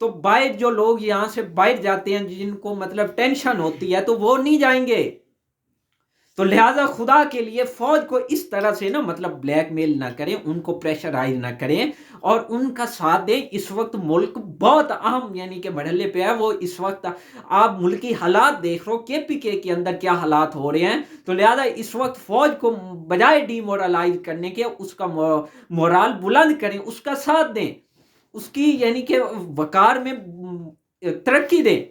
تو باہر جو لوگ یہاں سے باہر جاتے ہیں جن کو مطلب ٹینشن ہوتی ہے تو وہ نہیں جائیں گے. تو لہٰذا خدا کے لیے فوج کو اس طرح سے نا مطلب بلیک میل نہ کریں، ان کو پریشرائز نہ کریں اور ان کا ساتھ دیں. اس وقت ملک بہت اہم یعنی کہ مرحلے پہ ہے. وہ اس وقت آپ ملکی حالات دیکھ رہو کے پی کے اندر کیا حالات ہو رہے ہیں. تو لہذا اس وقت فوج کو بجائے ڈی مورلائز کرنے کے اس کا مورال بلند کریں، اس کا ساتھ دیں، اس کی یعنی کہ وقار میں ترقی دیں.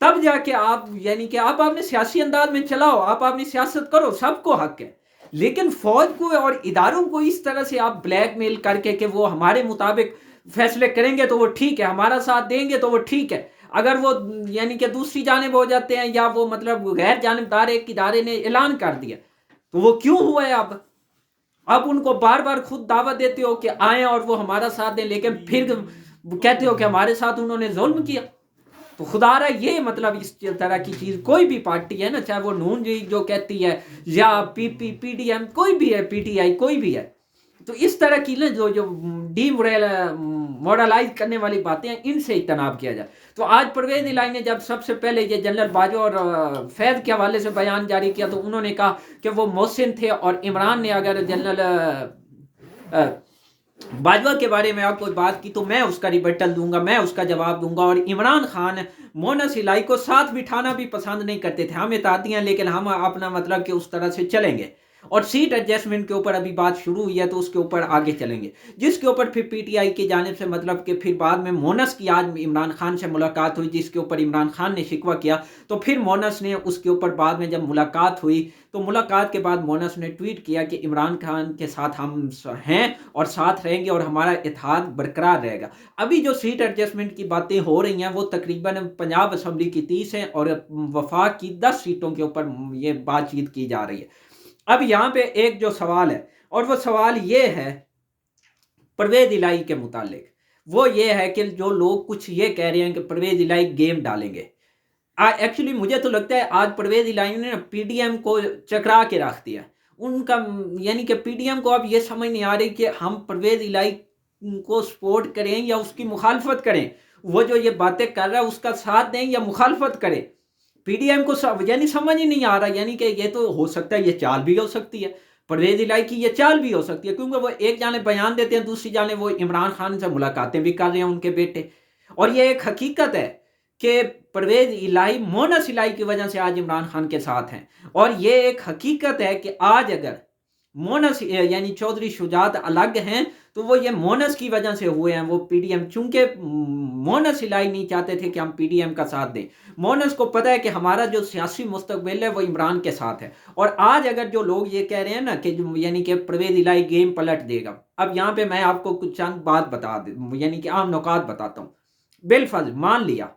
تب جا کے آپ یعنی کہ آپ اپنے سیاسی انداز میں چلاؤ، آپ اپنی سیاست کرو، سب کو حق ہے. لیکن فوج کو اور اداروں کو اس طرح سے آپ بلیک میل کر کے کہ وہ ہمارے مطابق فیصلے کریں گے تو وہ ٹھیک ہے، ہمارا ساتھ دیں گے تو وہ ٹھیک ہے. اگر وہ یعنی کہ دوسری جانب ہو جاتے ہیں یا وہ مطلب غیر جانبدار ایک ادارے نے اعلان کر دیا تو وہ کیوں ہوا ہے؟ اب ان کو بار بار خود دعوت دیتے ہو کہ آئیں اور وہ ہمارا ساتھ دیں، لیکن پھر کہتے ہو کہ ہمارے ساتھ انہوں نے ظلم کیا. تو خدا رہا یہ مطلب اس طرح کی چیز کوئی بھی پارٹی ہے نا، چاہے وہ نون جو کہتی ہے یا پی ڈی ایم کوئی بھی ہے، پی ٹی آئی کوئی بھی ہے، تو اس طرح کی نا جو ڈی مورلائز کرنے والی باتیں ہیں ان سے اجتناب کیا جائے. تو آج پرویز الہی نے جب سب سے پہلے یہ جنرل باجوہ اور فیض کے حوالے سے بیان جاری کیا تو انہوں نے کہا کہ وہ محسن تھے، اور عمران نے اگر جنرل باجوہ کے بارے میں آپ کوئی بات کی تو میں اس کا ریبٹل دوں گا، میں اس کا جواب دوں گا. اور عمران خان مونس الہی کو ساتھ بٹھانا بھی پسند نہیں کرتے تھے. ہم اتحادی ہیں لیکن ہم اپنا مطلب کہ اس طرح سے چلیں گے. اور سیٹ ایڈجسٹمنٹ کے اوپر ابھی بات شروع ہوئی ہے تو اس کے اوپر آگے چلیں گے، جس کے اوپر پھر پی ٹی آئی کی جانب سے مطلب کہ پھر بعد میں مونس کی آج عمران خان سے ملاقات ہوئی جس کے اوپر عمران خان نے شکوہ کیا. تو پھر مونس نے اس کے اوپر بعد میں جب ملاقات ہوئی تو ملاقات کے بعد مونس نے ٹویٹ کیا کہ عمران خان کے ساتھ ہم ہیں اور ساتھ رہیں گے اور ہمارا اتحاد برقرار رہے گا. ابھی جو سیٹ ایڈجسٹمنٹ کی باتیں ہو رہی ہیں وہ تقریباً پنجاب اسمبلی کی 30 ہیں اور وفاق کی 10 سیٹوں کے اوپر یہ بات چیت کی جا رہی ہے. اب یہاں پہ ایک جو سوال ہے اور وہ سوال یہ ہے پرویز الہی کے متعلق، وہ یہ ہے کہ جو لوگ کچھ یہ کہہ رہے ہیں کہ پرویز الہی گیم ڈالیں گے. ایکچولی مجھے تو لگتا ہے آج پرویز الہی نے پی ڈی ایم کو چکرا کے رکھ دیا. ان کا یعنی کہ پی ڈی ایم کو اب یہ سمجھ نہیں آ رہی کہ ہم پرویز الہی کو سپورٹ کریں یا اس کی مخالفت کریں. وہ جو یہ باتیں کر رہا ہے اس کا ساتھ دیں یا مخالفت کریں. پی ڈی ایم کو یعنی سمجھ ہی نہیں آ رہا، یعنی کہ یہ تو ہو سکتا ہے، یہ چال بھی ہو سکتی ہے پرویز الہی کی، یہ چال بھی ہو سکتی ہے کیونکہ وہ ایک جانب بیان دیتے ہیں، دوسری جانب وہ عمران خان سے ملاقاتیں بھی کر رہے ہیں ان کے بیٹے. اور یہ ایک حقیقت ہے کہ پرویز الہی مونس الہی کی وجہ سے آج عمران خان کے ساتھ ہیں. اور یہ ایک حقیقت ہے کہ آج اگر مونس یعنی چودھری شجاعت الگ ہیں تو وہ یہ مونس کی وجہ سے ہوئے ہیں. وہ پی ڈی ایم چونکہ مونس الہی نہیں چاہتے تھے کہ ہم پی ڈی ایم کا ساتھ دیں. مونس کو پتہ ہے کہ ہمارا جو سیاسی مستقبل ہے وہ عمران کے ساتھ ہے. اور آج اگر جو لوگ یہ کہہ رہے ہیں نا کہ یعنی کہ پرویز الہی گیم پلٹ دے گا، اب یہاں پہ میں آپ کو کچھ چند بات بتا دوں یعنی کہ عام نکات بتاتا ہوں. بالفرض مان لیا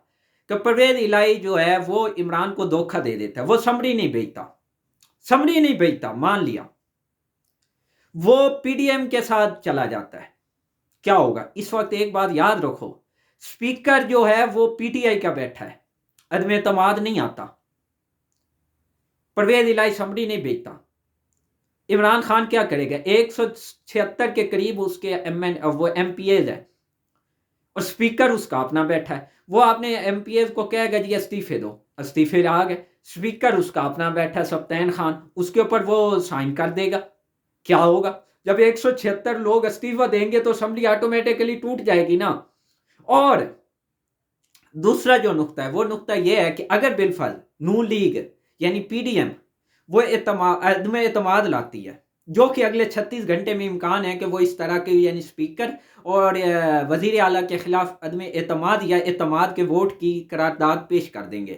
کہ پرویز الہی جو ہے وہ عمران کو دھوکہ دے دیتا ہے، وہ سمری نہیں بھیجتا، مان لیا وہ پی ڈی ایم کے ساتھ چلا جاتا ہے. کیا ہوگا؟ اس وقت ایک بات یاد رکھو، سپیکر جو ہے وہ پی ٹی آئی کا بیٹھا ہے، عدم اعتماد نہیں آتا، پرویز الہی سمری نہیں بھیجتا. عمران خان کیا کرے گا؟ 176 کے قریب اس کے وہ ایم پی ایز ہے اور سپیکر اس کا اپنا بیٹھا ہے. وہ اپنے ایم پی ایز کو کہے گا جی استعفے دو، استعفے آ گئے. سپیکر اس کا اپنا بیٹھا ہے سبطین خان، اس کے اوپر وہ سائن کر دے گا. کیا ہوگا؟ جب 176 لوگ استعفا دیں گے تو اسمبلی آٹومیٹکلی ٹوٹ جائے گی نا. اور دوسرا جو نقطہ ہے وہ نقطہ یہ ہے کہ اگر بالفرض نون لیگ یعنی پی ڈی ایم وہ عدم اعتماد لاتی ہے، جو کہ اگلے 36 گھنٹے میں امکان ہے کہ وہ اس طرح کے یعنی سپیکر اور وزیر اعلیٰ کے خلاف عدم اعتماد یا اعتماد کے ووٹ کی قرارداد پیش کر دیں گے.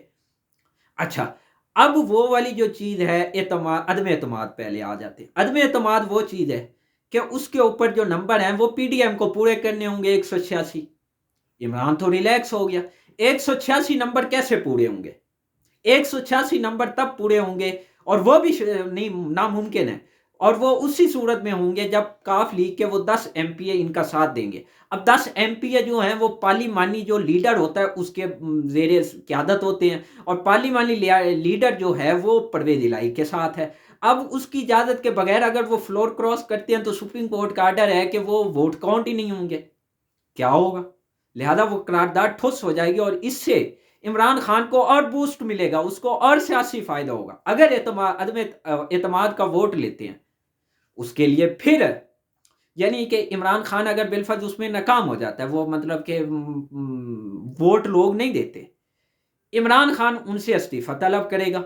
اچھا، اب وہ والی جو چیز ہے عدم اعتماد پہلے آ جاتے. عدم اعتماد وہ چیز ہے کہ اس کے اوپر جو نمبر ہیں وہ پی ڈی ایم کو پورے کرنے ہوں گے 186. عمران تو ریلیکس ہو گیا. 186 نمبر کیسے پورے ہوں گے؟ 186 نمبر تب پورے ہوں گے اور وہ بھی نہیں ناممکن ہے، اور وہ اسی صورت میں ہوں گے جب کاف لیگ کے وہ 10 ایم پی اے ان کا ساتھ دیں گے. اب 10 ایم پی اے جو ہیں وہ پارلیمانی جو لیڈر ہوتا ہے اس کے زیر قیادت ہوتے ہیں، اور پارلیمانی لیڈر جو ہے وہ پرویز الہی کے ساتھ ہے. اب اس کی اجازت کے بغیر اگر وہ فلور کراس کرتے ہیں تو سپریم کورٹ کا آرڈر ہے کہ وہ ووٹ کاؤنٹ ہی نہیں ہوں گے. کیا ہوگا؟ لہذا وہ قرارداد ٹھوس ہو جائے گی اور اس سے عمران خان کو اور بوسٹ ملے گا، اس کو اور سیاسی فائدہ ہوگا۔ اگر عدم اعتماد کا ووٹ لیتے ہیں اس کے لیے پھر یعنی کہ عمران خان اگر بالفرض اس میں ناکام ہو جاتا ہے، وہ مطلب کہ ووٹ لوگ نہیں دیتے، عمران خان ان سے استعفیٰ طلب کرے گا،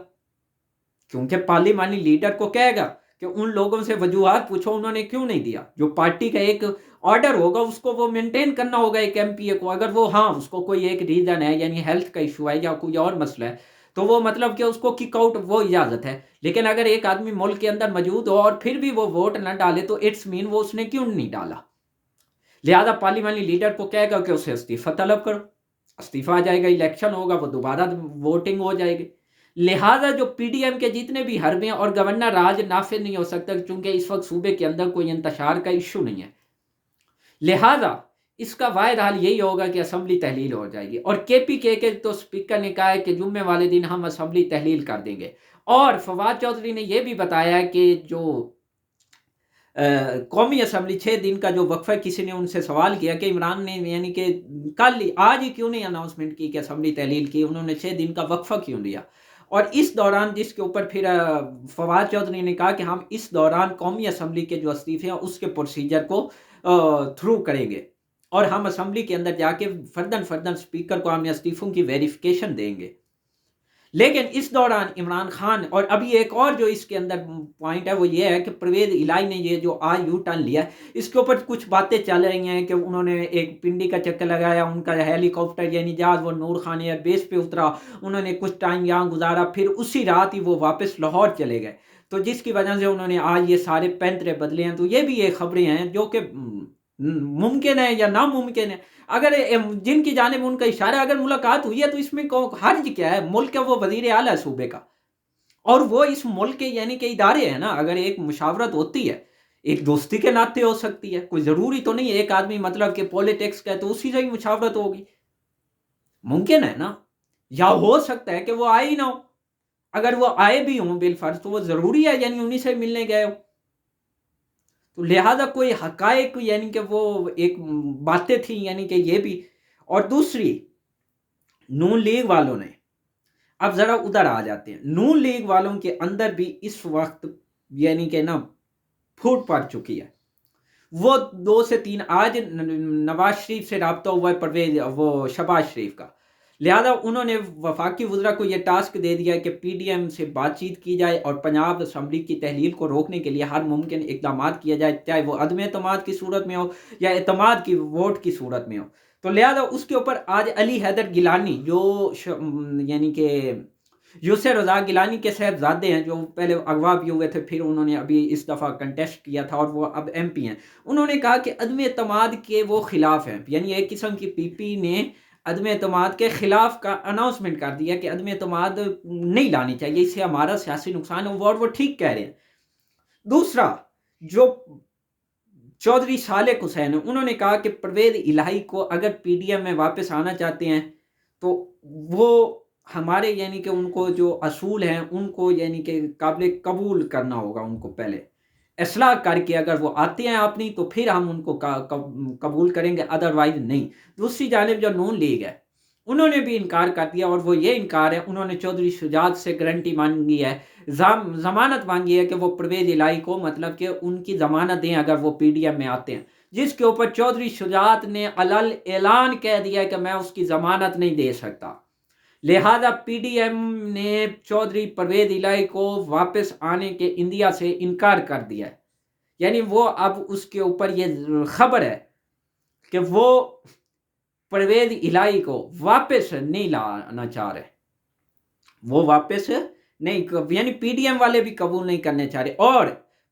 کیونکہ پارلیمانی لیڈر کو کہے گا کہ ان لوگوں سے وجوہات پوچھو انہوں نے کیوں نہیں دیا۔ جو پارٹی کا ایک آرڈر ہوگا اس کو وہ مینٹین کرنا ہوگا ایک ایم پی اے کو، اگر وہ اس کو کوئی ایک ریزن ہے یعنی ہیلتھ کا ایشو ہے یا کوئی اور مسئلہ ہے تو وہ مطلب کہ اس کو کک آؤٹ وہ اجازت ہے، لیکن اگر ایک آدمی ملک کے اندر موجود ہو اور پھر بھی وہ ووٹ نہ ڈالے تو اٹس مین وہ اس نے کیوں نہیں ڈالا۔ لہذا پارلیمانی لیڈر کو کہے گا کہ اسے استعفیٰ طلب کرو، استعفیٰ آ جائے گا، الیکشن ہوگا، وہ دوبارہ ووٹنگ ہو جائے گی۔ لہذا جو پی ڈی ایم کے جتنے بھی حربے اور گورنر راج نافذ نہیں ہو سکتا چونکہ اس وقت صوبے کے اندر کوئی انتشار کا ایشو نہیں ہے، لہذا اس کا واحد حال یہی ہوگا کہ اسمبلی تحلیل ہو جائے گی۔ اور کے پی کے تو سپیکر نے کہا ہے کہ جمعے والے دن ہم اسمبلی تحلیل کر دیں گے، اور فواد چودھری نے یہ بھی بتایا کہ جو قومی اسمبلی 6 دن کا جو وقفہ، کسی نے ان سے سوال کیا کہ عمران نے یعنی کہ آج ہی کیوں نہیں اناؤنسمنٹ کی کہ اسمبلی تحلیل کی، انہوں نے 6 دن کا وقفہ کیوں لیا؟ اور اس دوران جس کے اوپر پھر فواد چودھری نے کہا کہ ہم اس دوران قومی اسمبلی کے جو استعفے ہیں اس کے پروسیجر کو تھرو کریں گے، اور ہم اسمبلی کے اندر جا کے فردن سپیکر کو ہم استعفوں کی ویریفیکیشن دیں گے۔ لیکن اس دوران عمران خان، اور ابھی ایک اور جو اس کے اندر پوائنٹ ہے وہ یہ ہے کہ پرویز الہی نے یہ جو آج یو ٹرن لیا اس کے اوپر کچھ باتیں چل رہی ہیں کہ انہوں نے ایک پنڈی کا چکر لگایا، ان کا ہیلی کاپٹر یعنی جہاز وہ نور خان ایئر بیس پہ اترا، انہوں نے کچھ ٹائم یہاں گزارا، پھر اسی رات ہی وہ واپس لاہور چلے گئے، تو جس کی وجہ سے انہوں نے آج یہ سارے پینترے بدلے ہیں۔ تو یہ بھی ایک خبریں ہیں جو کہ ممکن ہے یا ناممکن ہے، اگر جن کی جانب ان کا اشارہ اگر ملاقات ہوئی ہے تو اس میں حرج کیا ہے؟ ملک کا وہ وزیر اعلیٰ ہے صوبے کا، اور وہ اس ملک کے یعنی کہ ادارے ہیں نا، اگر ایک مشاورت ہوتی ہے ایک دوستی کے ناطے ہو سکتی ہے، کوئی ضروری تو نہیں ایک آدمی مطلب کہ پولیٹکس کا ہے تو اسی سے ہی مشاورت ہوگی، ممکن ہے نا، یا ہو سکتا ہے کہ وہ آئے ہی نہ ہو، اگر وہ آئے بھی ہوں بالفرض تو وہ ضروری ہے یعنی انہی سے ملنے گئے ہو، تو لہذا کوئی حقائق یعنی کہ وہ ایک باتیں تھیں یعنی کہ یہ بھی۔ اور دوسری، نون لیگ والوں نے، اب ذرا ادھر آ جاتے ہیں، نون لیگ والوں کے اندر بھی اس وقت یعنی کہ نا پھوٹ پڑ چکی ہے، وہ 2 سے 3 آج نواز شریف سے رابطہ ہوا ہے پرویز وہ شہباز شریف کا، لہذا انہوں نے وفاقی وزراء کو یہ ٹاسک دے دیا ہے کہ پی ڈی ایم سے بات چیت کی جائے اور پنجاب اسمبلی کی تحلیل کو روکنے کے لیے ہر ممکن اقدامات کیا جائے، چاہے وہ عدم اعتماد کی صورت میں ہو یا اعتماد کی ووٹ کی صورت میں ہو۔ تو لہذا اس کے اوپر آج علی حیدر گیلانی جو یعنی کہ یوسف رضا گیلانی کے صاحبزادے ہیں جو پہلے اغوا بھی ہوئے تھے، پھر انہوں نے ابھی اس دفعہ کنٹیسٹ کیا تھا اور وہ اب ایم پی ہیں، انہوں نے کہا کہ عدم اعتماد کے وہ خلاف ہیں، یعنی ایک قسم کی پی پی نے عدم اعتماد کے خلاف کا اناؤنسمنٹ کر دیا کہ عدم اعتماد نہیں لانی چاہیے، اس سے ہمارا سیاسی نقصان ہے، اور وہ ٹھیک کہہ رہے ہیں۔ دوسرا، جو چودھری صالح حسین انہوں نے کہا کہ پرویز الہی کو اگر پی ڈی ایم میں واپس آنا چاہتے ہیں تو وہ ہمارے یعنی کہ ان کو جو اصول ہیں ان کو یعنی کہ قابل قبول کرنا ہوگا، ان کو پہلے اصلاح کر کے اگر وہ آتے ہیں اپنی تو پھر ہم ان کو قبول کریں گے، ادروائز نہیں۔ دوسری جانب جو نون لیگ ہے انہوں نے بھی انکار کر دیا، اور وہ یہ انکار ہے، انہوں نے چودھری شجاعت سے گارنٹی مانگی ہے، ضمانت مانگی ہے کہ وہ پرویز الہی کو مطلب کہ ان کی ضمانت دیں اگر وہ پی ڈی ایم میں آتے ہیں، جس کے اوپر چودھری شجاعت نے علل اعلان کہہ دیا کہ میں اس کی ضمانت نہیں دے سکتا، لہذا پی ڈی ایم نے چودھری پرویز الہی کو واپس آنے کے انڈیا سے انکار کر دیا ہے، یعنی وہ اب اس کے اوپر یہ خبر ہے کہ وہ پرویز الہی کو واپس نہیں لانا چاہ رہے، وہ واپس نہیں، یعنی پی ڈی ایم والے بھی قبول نہیں کرنے چاہ رہے، اور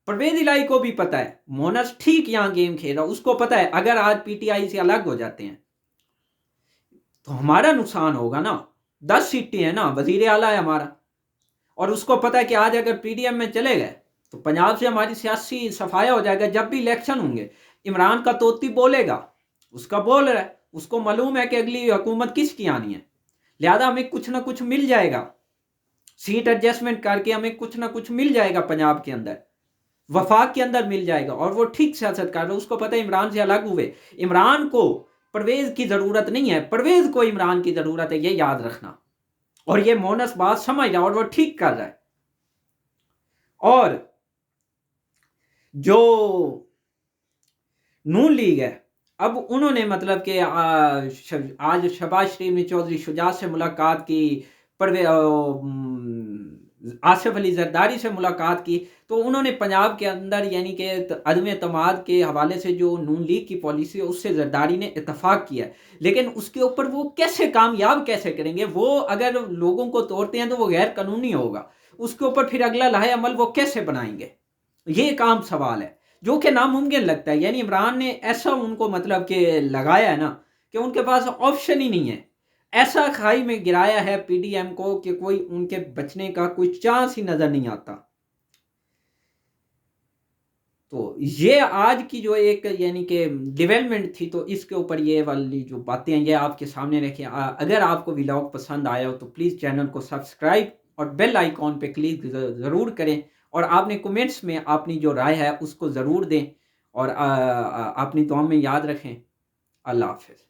پرویز الہی کو بھی پتا ہے مونس ٹھیک یہاں گیم کھیل رہا، اس کو پتا ہے اگر آج پی ٹی آئی سے الگ ہو جاتے ہیں تو ہمارا نقصان ہوگا نا، 10 سیٹیں ہیں نا، وزیر اعلیٰ ہے ہمارا، اور اس کو پتا ہے کہ آج اگر پی ڈی ایم میں چلے گئے تو پنجاب سے ہماری سیاسی صفایا ہو جائے گا، جب بھی الیکشن ہوں گے عمران کا توتی بولے گا، اس کا بول رہا ہے، اس کو معلوم ہے کہ اگلی حکومت کس کی آنی ہے، لہذا ہمیں کچھ نہ کچھ مل جائے گا، سیٹ ایڈجسٹمنٹ کر کے ہمیں کچھ نہ کچھ مل جائے گا، پنجاب کے اندر وفاق کے اندر مل جائے گا، اور وہ ٹھیک سیاست کر رہے، اس کو پتہ ہے عمران سے الگ ہوئے، عمران کو پرویز کی ضرورت نہیں ہے، پرویز کو عمران کی ضرورت ہے، یہ یاد رکھنا۔ اور یہ مونس بات سمجھ رہا اور وہ ٹھیک کر رہا ہے۔ اور جو نون لیگ ہے، اب انہوں نے مطلب کہ آج شہباز شریف نے چودھری شجاعت سے ملاقات کی، آصف علی زرداری سے ملاقات کی، تو انہوں نے پنجاب کے اندر یعنی کہ عدم اعتماد کے حوالے سے جو نون لیگ کی پالیسی ہے اس سے زرداری نے اتفاق کیا ہے، لیکن اس کے اوپر وہ کیسے کامیاب کیسے کریں گے؟ وہ اگر لوگوں کو توڑتے ہیں تو وہ غیر قانونی ہوگا، اس کے اوپر پھر اگلا لائحہ عمل وہ کیسے بنائیں گے؟ یہ ایک عام سوال ہے جو کہ ناممکن لگتا ہے۔ یعنی عمران نے ایسا ان کو مطلب کہ لگایا ہے نا کہ ان کے پاس آپشن ہی نہیں ہے، ایسا کھائی میں گرایا ہے پی ڈی ایم کو کہ کوئی ان کے بچنے کا کوئی چانس ہی نظر نہیں آتا۔ تو یہ آج کی جو ایک یعنی کہ ڈیولپمنٹ تھی، تو اس کے اوپر یہ والی جو باتیں ہیں یہ آپ کے سامنے رکھیں۔ اگر آپ کو ولاگ پسند آیا ہو تو پلیز چینل کو سبسکرائب اور بیل آئیکن پہ کلک ضرور کریں، اور آپ نے کمنٹس میں اپنی جو رائے ہے اس کو ضرور دیں، اور اپنی دعا میں یاد رکھیں۔ اللہ حافظ۔